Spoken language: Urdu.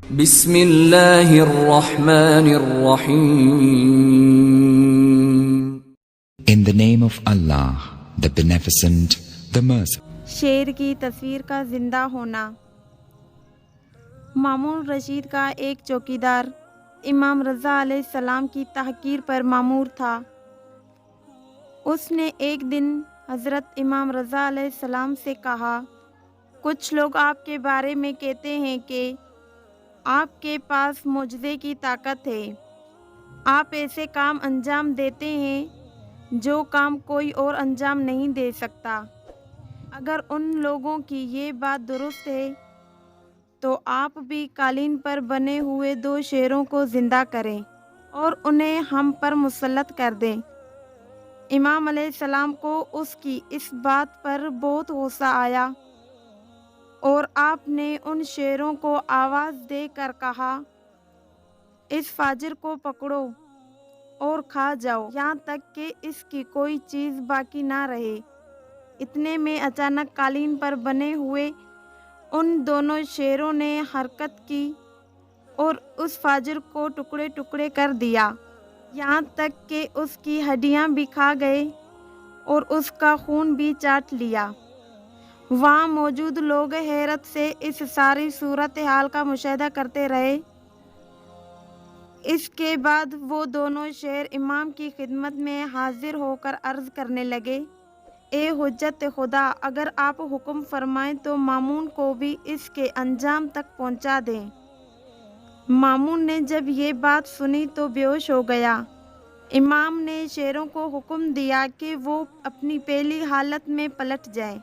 بسم اللہ الرحمن الرحیم. In the name of Allah, the Beneficent, the Merciful. شیر کی تصویر کا زندہ ہونا. مامون رشید کا ایک چوکیدار امام رضا علیہ السلام کی تحقیر پر مامور تھا. اس نے ایک دن حضرت امام رضا علیہ السلام سے کہا، کچھ لوگ آپ کے بارے میں کہتے ہیں کہ آپ کے پاس معجزے کی طاقت ہے. آپ ایسے کام انجام دیتے ہیں جو کام کوئی اور انجام نہیں دے سکتا. اگر ان لوگوں کی یہ بات درست ہے تو آپ بھی قالین پر بنے ہوئے 2 شیروں کو زندہ کریں اور انہیں ہم پر مسلط کر دیں. امام علیہ السلام کو اس کی اس بات پر بہت غصہ آیا اور آپ نے ان شیروں کو آواز دے کر کہا، اس فاجر کو پکڑو اور کھا جاؤ یہاں تک کہ اس کی کوئی چیز باقی نہ رہے. اتنے میں اچانک قالین پر بنے ہوئے ان دونوں شیروں نے حرکت کی اور اس فاجر کو ٹکڑے ٹکڑے کر دیا، یہاں تک کہ اس کی ہڈیاں بھی کھا گئے اور اس کا خون بھی چاٹ لیا. وہاں موجود لوگ حیرت سے اس ساری صورتحال کا مشاہدہ کرتے رہے. اس کے بعد وہ دونوں شیر امام کی خدمت میں حاضر ہو کر عرض کرنے لگے، اے حجت خدا، اگر آپ حکم فرمائیں تو مامون کو بھی اس کے انجام تک پہنچا دیں. مامون نے جب یہ بات سنی تو بے ہوش ہو گیا. امام نے شیروں کو حکم دیا کہ وہ اپنی پہلی حالت میں پلٹ جائیں.